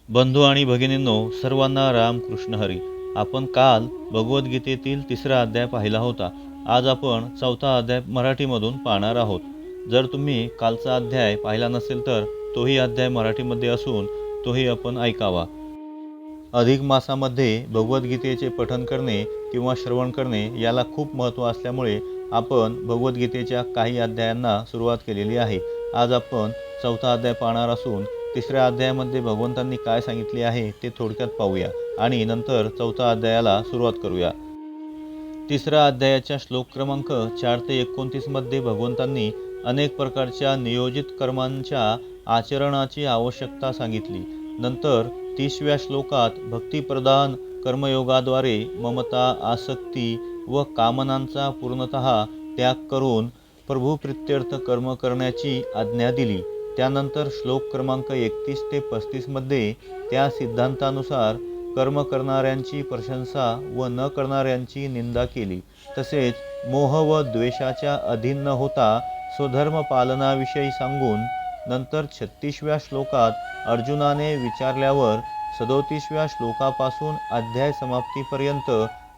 बंधू आणि भगिनींनो, सर्वांना रामकृष्ण हरी. आपण काल भगवद्गीतेतील 3रा अध्याय पाहिला होता. आज आपण 4था अध्याय मराठीमधून पाहणार आहोत. जर तुम्ही कालचा अध्याय पाहिला नसेल तर तोही अध्याय मराठीमध्ये असून तोही आपण ऐकावा. अधिक मासामध्ये भगवद्गीतेचे पठण करणे किंवा श्रवण करणे याला खूप महत्त्व असल्यामुळे आपण भगवद्गीतेच्या काही अध्यायांना सुरुवात केलेली आहे. आज आपण 4था अध्याय पाहणार असून 3ऱ्या अध्यायामध्ये भगवंतांनी काय सांगितले आहे ते थोडक्यात पाहूया आणि नंतर 4था अध्यायाला सुरुवात करूया. 3ऱ्या अध्यायाच्या श्लोक क्रमांक 4 ते 29 मध्ये भगवंतांनी अनेक प्रकारच्या नियोजित कर्मांच्या आचरणाची आवश्यकता सांगितली. नंतर 30व्या श्लोकात भक्तिप्रधान कर्मयोगाद्वारे ममता, आसक्ती व कामनांचा पूर्णतः त्याग करून प्रभुप्रित्यर्थ कर्म करण्याची आज्ञा दिली. त्यानंतर श्लोक क्रमांक 31 ते 35 मध्ये त्या सिद्धांतानुसार कर्म करणाऱ्यांची प्रशंसा व न करणाऱ्यांची निंदा केली. तसेच मोह व द्वेषाच्या अधीन न होता स्वधर्म पालनाविषयी सांगून नंतर 36व्या श्लोकात अर्जुनाने विचारल्यावर 37व्या श्लोकापासून अध्याय समाप्तीपर्यंत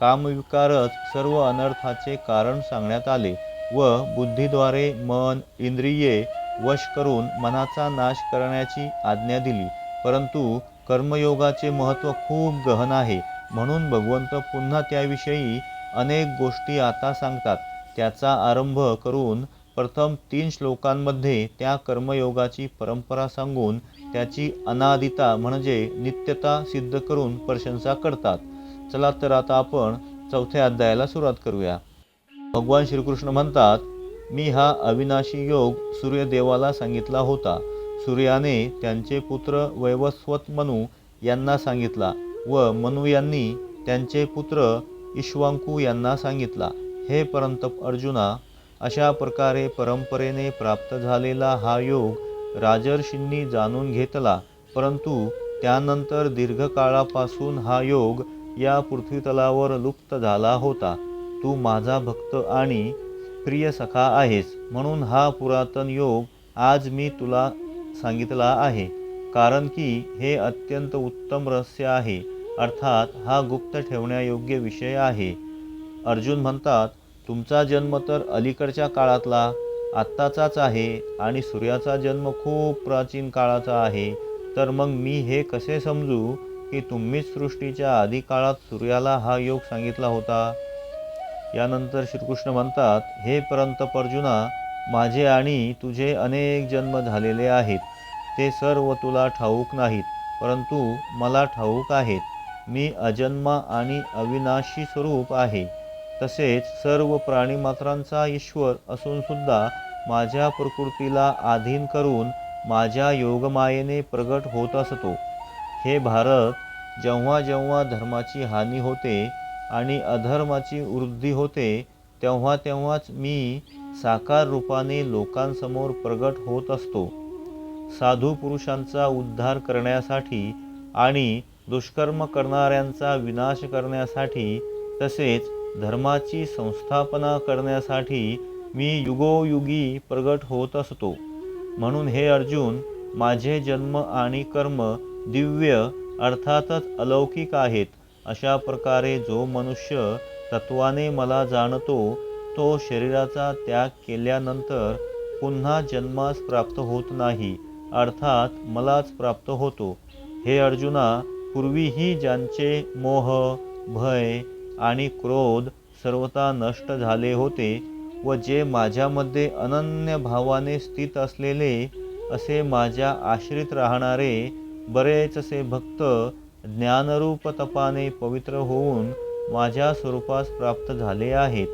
कामविकारच सर्व अनर्थाचे कारण सांगण्यात आले व बुद्धीद्वारे मन इंद्रिये वश करून मनाचा नाश करण्याची आज्ञा दिली. परंतु कर्मयोगाचे महत्त्व खूप गहन आहे, म्हणून भगवंत पुन्हा त्याविषयी अनेक गोष्टी आता सांगतात. त्याचा आरंभ करून प्रथम 3 श्लोकांमध्ये त्या कर्मयोगाची परंपरा सांगून त्याची अनादिता म्हणजे नित्यता सिद्ध करून प्रशंसा करतात. चला तर आता आपण 4थ्या अध्यायाला सुरुवात करूया. भगवान श्रीकृष्ण म्हणतात, मी हा अविनाशी योग सूर्यदेवाला सांगितला होता. सूर्याने त्यांचे पुत्र वैवस्वत मनु यांना सांगितला व मनु यांनी त्यांचे पुत्र इक्ष्वाकू यांना सांगितला. हे परंतप अर्जुना, अशा प्रकारे परंपरेने प्राप्त झालेला हा योग राजर्षींनी जाणून घेतला, परंतु त्यानंतर दीर्घकाळापासून हा योग या पृथ्वीतलावर लुप्त झाला होता. तू माझा भक्त आणि प्रिय सखा आहेस, म्हणून हा पुरातन योग आज मी तुला सांगितला आहे. कारण की हे अत्यंत उत्तम रहस्य आहे, अर्थात हा गुप्त ठेवण्यायोग्य विषय आहे. अर्जुन म्हणतात, तुमचा जन्म तर अलीकडच्या काळातला आत्ताचाच आहे आणि सूर्याचा जन्म खूप प्राचीन काळाचा आहे. तर मग मी हे कसे समजू की तुम्हीच सृष्टीच्या आधी काळात सूर्याला हा योग सांगितला होता. यानंतर श्रीकृष्ण म्हणतात, हे परंतप अर्जुना, माझे आणि तुझे अनेक जन्म झालेले आहेत. ते सर्व तुला ठाऊक नाहीत, परंतु मला ठाऊक आहेत. मी अजन्मा आणि अविनाशी स्वरूप आहे. तसेच सर्व प्राणीमात्रांचा ईश्वर असून सुद्धा माझ्या प्रकृतीला अधीन करून माझ्या योगमायेने प्रगट होत असतो. हे भारत, जेव्हा जेव्हा धर्माची हानी होते आणि अधर्माची वृद्धी होते, तेव्हा तेव्हाच मी साकार रूपाने लोकांसमोर प्रगट होत असतो. साधू पुरुषांचा उद्धार करण्यासाठी आणि दुष्कर्म करणाऱ्यांचा विनाश करण्यासाठी तसेच धर्माची संस्थापना करण्यासाठी मी युगोयुगी प्रगट होत असतो. म्हणून हे अर्जुन, माझे जन्म आणि कर्म दिव्य अर्थातच अलौकिक आहेत. अशा प्रकारे जो मनुष्य तत्वाने मला जाणतो तो शरीराचा त्याग केल्यानंतर पुन्हा जन्मास प्राप्त होत नाही, अर्थात मलाच प्राप्त होतो. हे अर्जुना, पूर्वीही ज्यांचे मोह, भय आणि क्रोध सर्वथा नष्ट झाले होते व जे माझ्यामध्ये अनन्य भावाने स्थित असलेले असे माझ्या आश्रित राहणारे बरेचसे भक्त ज्ञानरूप तपाने पवित्र होऊन माझ्या स्वरूपास प्राप्त झाले आहेत.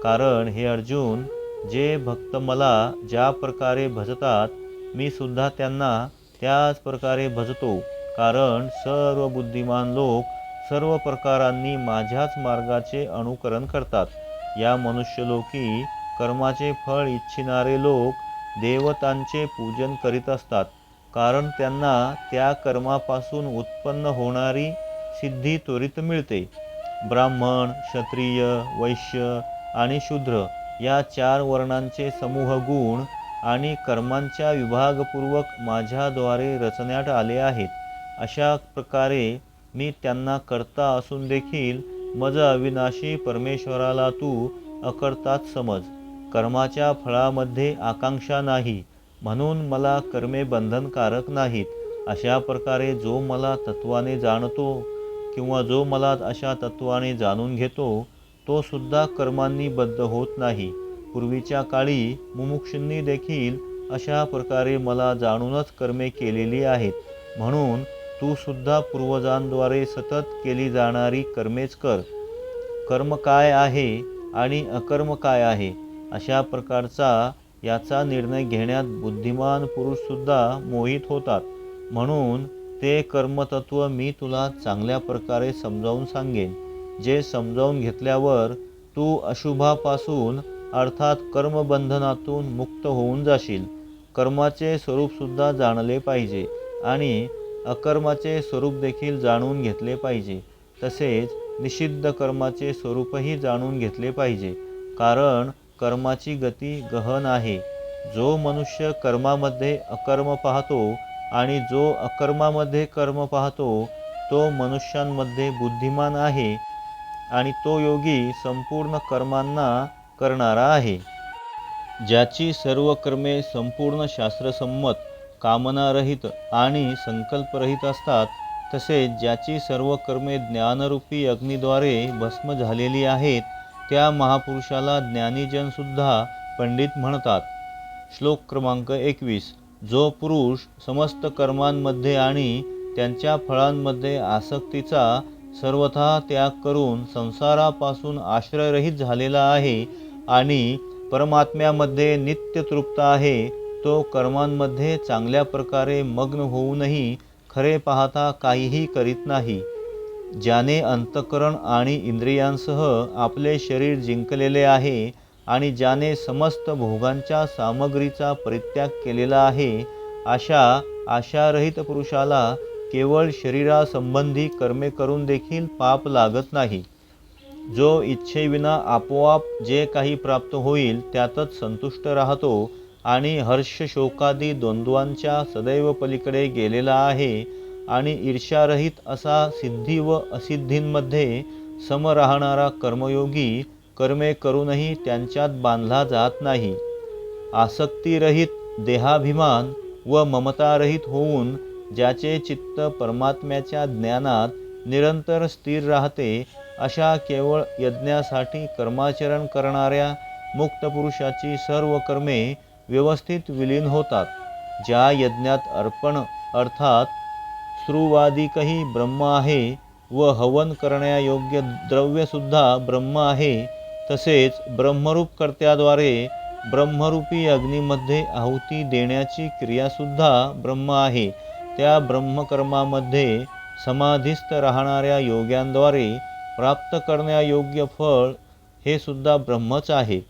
कारण हे अर्जुन, जे भक्त मला ज्या प्रकारे भजतात मी सुद्धा त्यांना त्याच प्रकारे भजतो. कारण सर्व बुद्धिमान लोक सर्व प्रकारांनी माझ्याच मार्गाचे अनुकरण करतात. या मनुष्यलोकी कर्माचे फळ इच्छिणारे लोक देवतांचे पूजन करीत असतात, कारण त्यांना त्या कर्मापासून उत्पन्न होणारी सिद्धी त्वरित मिळते. ब्राह्मण, क्षत्रिय, वैश्य आणि शूद्र या 4 वर्णांचे समूह गुण आणि कर्मांच्या विभागपूर्वक माझ्याद्वारे रचण्यात आले आहेत. अशा प्रकारे मी त्यांना करता असून देखील मज अविनाशी परमेश्वराला तू अकर्ताच समज. कर्माच्या फळामध्ये आकांक्षा नाही, म्हणून मला कर्मे बंधनकारक नाहीत. अशा प्रकारे जो मला तत्वाने जाणतो किंवा जो मला अशा तत्वाने जाणून घेतो तो सुद्धा कर्मांनी बद्ध होत नाही. पूर्वीच्या काळी मुमुक्षूंनी देखील अशा प्रकारे मला जाणूनच कर्मे केलेली आहेत. म्हणून तू सुद्धा पूर्वजांद्वारे सतत केली जाणारी कर्मेच कर. कर्म काय आहे आणि अकर्म काय आहे अशा प्रकारचा याचा निर्णय घेण्यात बुद्धिमान पुरुषसुद्धा मोहित होतात. म्हणून ते कर्मतत्व मी तुला चांगल्या प्रकारे समजावून सांगेन, जे समजावून घेतल्यावर तू अशुभापासून अर्थात कर्मबंधनातून मुक्त होऊन जाशील. कर्माचे स्वरूपसुद्धा जाणले पाहिजे आणि अकर्माचे स्वरूप देखील जाणून घेतले पाहिजे. तसेच निषिद्ध कर्माचे स्वरूपही जाणून घेतले पाहिजे, कारण कर्माची गती गहन आहे. जो मनुष्य कर्मामध्ये अकर्म पाहतो आणि जो अकर्मामध्ये कर्म पाहतो तो मनुष्यांमध्ये बुद्धिमान आहे आणि तो योगी संपूर्ण कर्मांना करणारा आहे. ज्याची सर्व कर्मे संपूर्ण शास्त्रसंमत, कामनारहित आणि संकल्परहित असतात, तसेच ज्याची सर्व कर्मे ज्ञानरूपी अग्नीद्वारे भस्म झालेली आहेत, त्या महापुरुषाला ज्ञानीजनसुद्धा पंडित म्हणतात. श्लोक क्रमांक 21. जो पुरुष समस्त कर्मांमध्ये आणि त्यांच्या फळांमध्ये आसक्तीचा सर्वथा त्याग करून संसारापासून आश्रयरहित झालेला आहे आणि परमात्म्यामध्ये नित्य तृप्त आहे, तो कर्मांमध्ये चांगल्या प्रकारे मग्न होऊनही खरे पाहता काहीही करीत नाही. ज्याने अंतःकरण आणि इंद्रियांसह आपले शरीर जिंकलेले आहे आणि ज्याने समस्त भोगांच्या सामग्रीचा परित्याग केलेला आहे, अशा आशारहित पुरुषाला केवळ शरीरासंबंधी कर्मे करून देखील पाप लागत नाही. जो इच्छेविना आपोआप जे काही प्राप्त होईल त्यातच संतुष्ट राहतो आणि हर्ष शोकादी द्वंद्वांच्या सदैव पलीकडे गेलेला आहे आणि ईर्ष्यारहित असा सिद्धी व असिद्धींमध्ये सम राहणारा कर्मयोगी कर्मे करूनही त्यांच्यात बांधला जात नाही. आसक्तीरहित, देहाभिमान व ममतारहित होऊन ज्याचे चित्त परमात्म्याच्या ज्ञानात निरंतर स्थिर राहते, अशा केवळ यज्ञासाठी कर्माचरण करणाऱ्या मुक्त पुरुषाची सर्व कर्मे व्यवस्थित विलीन होतात. ज्या यज्ञात अर्पण अर्थात स्त्रुवादिकही ब्रह्म आहे व हवन करण्यायोग्य द्रव्यसुद्धा ब्रह्म आहे, तसेच ब्रह्मरूप कर्त्याद्वारे ब्रह्मरूपी अग्नीमध्ये आहुती देण्याची क्रियासुद्धा ब्रह्म आहे, त्या ब्रह्मकर्मामध्ये समाधिस्थ राहणाऱ्या योग्यांद्वारे प्राप्त करण्यायोग्य फळ हे सुद्धा ब्रह्मच आहे.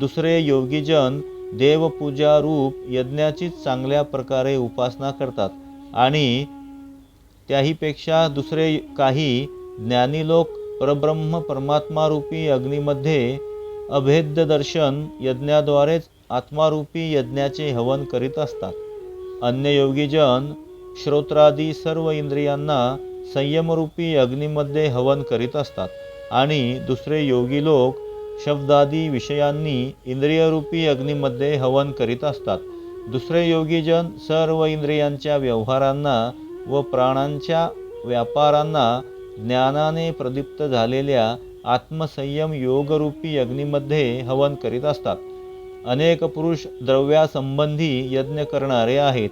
दुसरे योगीजन देवपूजा रूप यज्ञाचीच चांगल्या प्रकारे उपासना करतात आणि त्याहीपेक्षा दुसरे काही ज्ञानी लोक परब्रह्म परमात्मारूपी अग्नीमध्ये अभेद्य दर्शन यज्ञाद्वारेच आत्मारूपी यज्ञाचे हवन करीत असतात. अन्य योगीजन श्रोत्रादी सर्व इंद्रियांना संयमरूपी अग्नीमध्ये हवन करीत असतात आणि दुसरे योगी लोक शब्दादी विषयांनी इंद्रियरूपी अग्नीमध्ये हवन करीत असतात. दुसरे योगीजन सर्व इंद्रियांच्या व्यवहारांना व प्राणांच्या व्यापारांना ज्ञानाने प्रदीप्त झालेल्या आत्मसंयम योगरूपी अग्नीमध्ये हवन करीत असतात. अनेक पुरुष द्रव्यासंबंधी यज्ञ करणारे आहेत,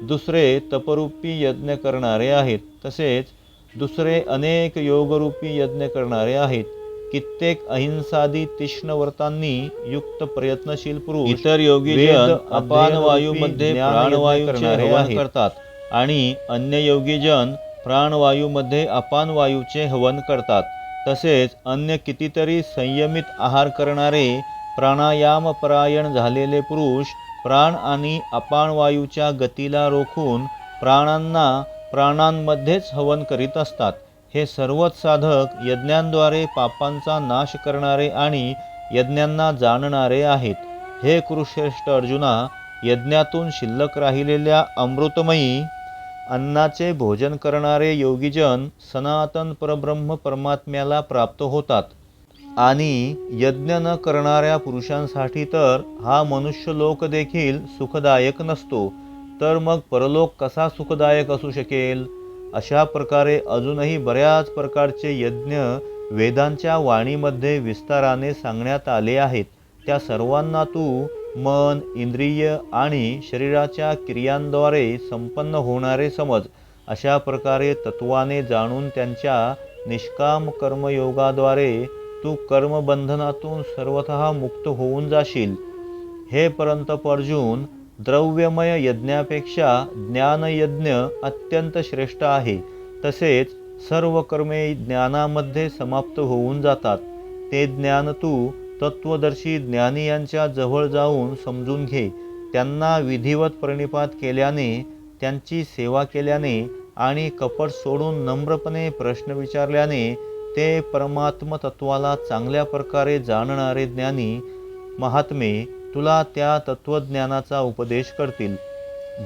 दुसरे तपरूपी यज्ञ करणारे आहेत, तसेच दुसरे अनेक योगरूपी यज्ञ करणारे आहेत. कित्येक अहिंसादी तीक्ष्ण व्रतांनी युक्त प्रयत्नशील पुरुष इतर योगीजन अपान वायूमध्ये प्राणवायूचे हवन करतात आणि अन्य योगीजन प्राणवायूमध्ये अपान वायूचे हवन करतात. तसेच अन्य कितीतरी संयमित आहार करणारे प्राणायामपरायण झालेले पुरुष प्राण आणि अपान वायूच्या गतीला रोखून प्राणांना प्राणांमध्येच हवन करीत असतात. हे सर्वच साधक यज्ञांद्वारे पापांचा नाश करणारे आणि यज्ञांना जाणणारे आहेत. हे कुरुश्रेष्ठ अर्जुना, यज्ञातून शिल्लक राहिलेल्या अमृतमयी अन्नाचे भोजन करणारे योगीजन सनातन परब्रह्म परमात्म्याला प्राप्त होतात आणि यज्ञ न करणाऱ्या पुरुषांसाठी तर हा मनुष्यलोक देखील सुखदायक नसतो, तर मग परलोक कसा सुखदायक असू शकेल? अशा प्रकारे अजूनही बऱ्याच प्रकारचे यज्ञ वेदांच्या वाणीमध्ये विस्ताराने सांगण्यात आले आहेत. त्या सर्वांना तू मन, इंद्रिय आणि शरीराच्या क्रियांद्वारे संपन्न होणारे समज. अशा प्रकारे तत्वाने जाणून त्यांच्या निष्काम कर्मयोगाद्वारे तू कर्मबंधनातून सर्वतः मुक्त होऊन जाशील. हे परंतप अर्जुन, द्रव्यमय यज्ञापेक्षा ज्ञानयज्ञ अत्यंत श्रेष्ठ आहे. तसेच सर्व कर्मे ज्ञानामध्ये समाप्त होऊन जातात. ते ज्ञान तू तत्वदर्शी ज्ञानी यांच्या जवळ जाऊन समजून घे. त्यांना विधिवत प्रणिपात केल्याने, त्यांची सेवा केल्याने आणि कपट सोडून नम्रपणे प्रश्न विचारल्याने ते परमात्म तत्वाला चांगल्या प्रकारे जाणणारे ज्ञानी महात्मे तुला त्या तत्वज्ञानाचा उपदेश करतील,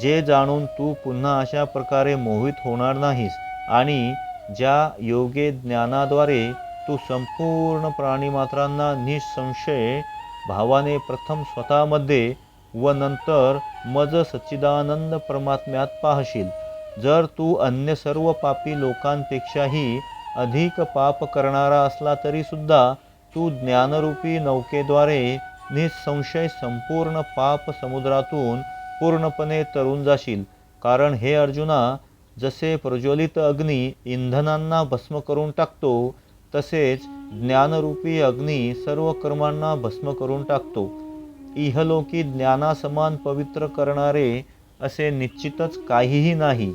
जे जाणून तू पुन्हा अशा प्रकारे मोहित होणार नाहीस आणि ज्या योगे ज्ञानाद्वारे तू संपूर्ण प्राणीमात्रांना निसंशय भावाने प्रथम स्वतःमध्ये व नंतर मज सच्चिदानंद परमात्म्यात पाहशील. जर तू अन्य सर्व पापी लोकांपेक्षाही अधिक पाप करणारा असला तरी सुद्धा तू ज्ञानरूपी नौकेद्वारे निसंशय संपूर्ण पाप समुद्रातून पूर्णपणे तरून जाशील. कारण हे अर्जुना, जसे प्रज्वलित अग्नी इंधनांना भस्म करून टाकतो, तसेच ज्ञानरूपी अग्नी सर्व कर्मांना भस्म करून टाकतो. इहलोकी ज्ञानासमान पवित्र करणारे असे निश्चितच काहीही नाही.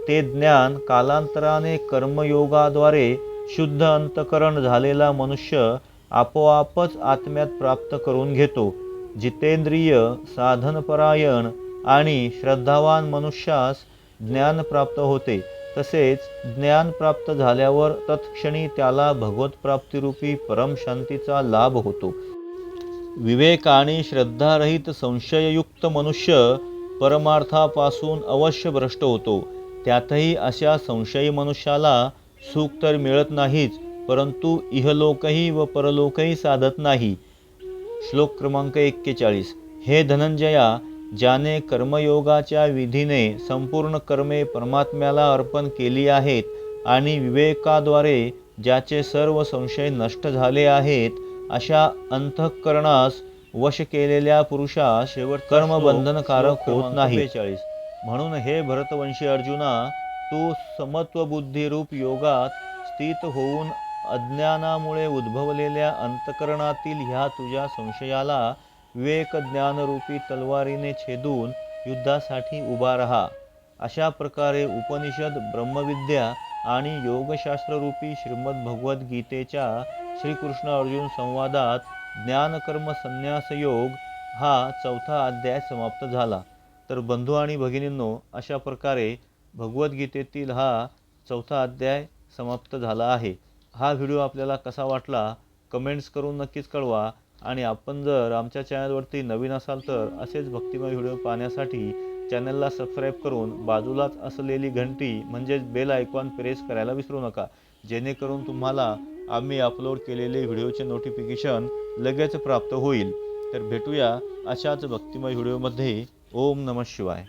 ते ज्ञान कालांतराने कर्मयोगाद्वारे शुद्ध अंतकरण झालेला मनुष्य आपोआपच आत्म्यात प्राप्त करून घेतो. जितेंद्रिय, साधनपरायण आणि श्रद्धावान मनुष्यास ज्ञान प्राप्त होते. तसेच ज्ञान प्राप्त झाल्यावर तत्क्षणी त्याला भगवत प्राप्तिरूपी परमशांतीचा लाभ होतो. विवेक आणि श्रद्धारहित संशययुक्त मनुष्य परमार्थापासून अवश्य भ्रष्ट होतो. त्यातही अशा संशयी मनुष्याला सुख तर मिळत नाहीच, परंतु इहलोकही व परलोकही साधत नाही. श्लोक क्रमांक 41. हे धनंजया, ज्याने कर्मयोगाच्या विधीने संपूर्ण कर्मे परमात्म्याला अर्पण केली आहेत आणि विवेकाद्वारे ज्याचे सर्व संशय नष्ट झाले आहेत, अशा अंतःकरणास वश केलेल्या पुरुषास शेवट कर्मबंधनकारक होत नाही. म्हणून हे भरतवंशी अर्जुना, तू समत्वबुद्धीरूप योगात स्थित होऊन अज्ञानामुळे उद्भवलेल्या अंतकरणातील ह्या तुझ्या संशयाला विवेक ज्ञानरूपी तलवारीने छेदून युद्धासाठी उभा रहा. अशा प्रकारे उपनिषद, ब्रह्मविद्या आणि योगशास्त्ररूपी श्रीमद भगवद्गीतेच्या श्रीकृष्ण अर्जुन संवादात ज्ञानकर्म संन्यास योग हा 4था अध्याय समाप्त झाला. तर बंधू आणि भगिनींनो, अशा प्रकारे भगवद्गीतेतील हा 4था अध्याय समाप्त झाला आहे. हा व्हिडिओ आपल्याला कसा वाटला कमेंट्स करून नक्कीच कळवा. आणि आपण जर आमच्या चॅनलवरती नवीन असाल तर असेच भक्तिमय व्हिडिओ पाहण्यासाठी चॅनलला सबस्क्राईब करून बाजूलाच असलेली घंटी म्हणजेच बेल आयकॉन प्रेस करायला विसरू नका, जेणेकरून तुम्हाला आम्ही अपलोड केलेले व्हिडिओचे नोटिफिकेशन लगेच प्राप्त होईल. तर भेटूया अशाच भक्तिमय व्हिडिओमध्ये. ओम नमः शिवाय.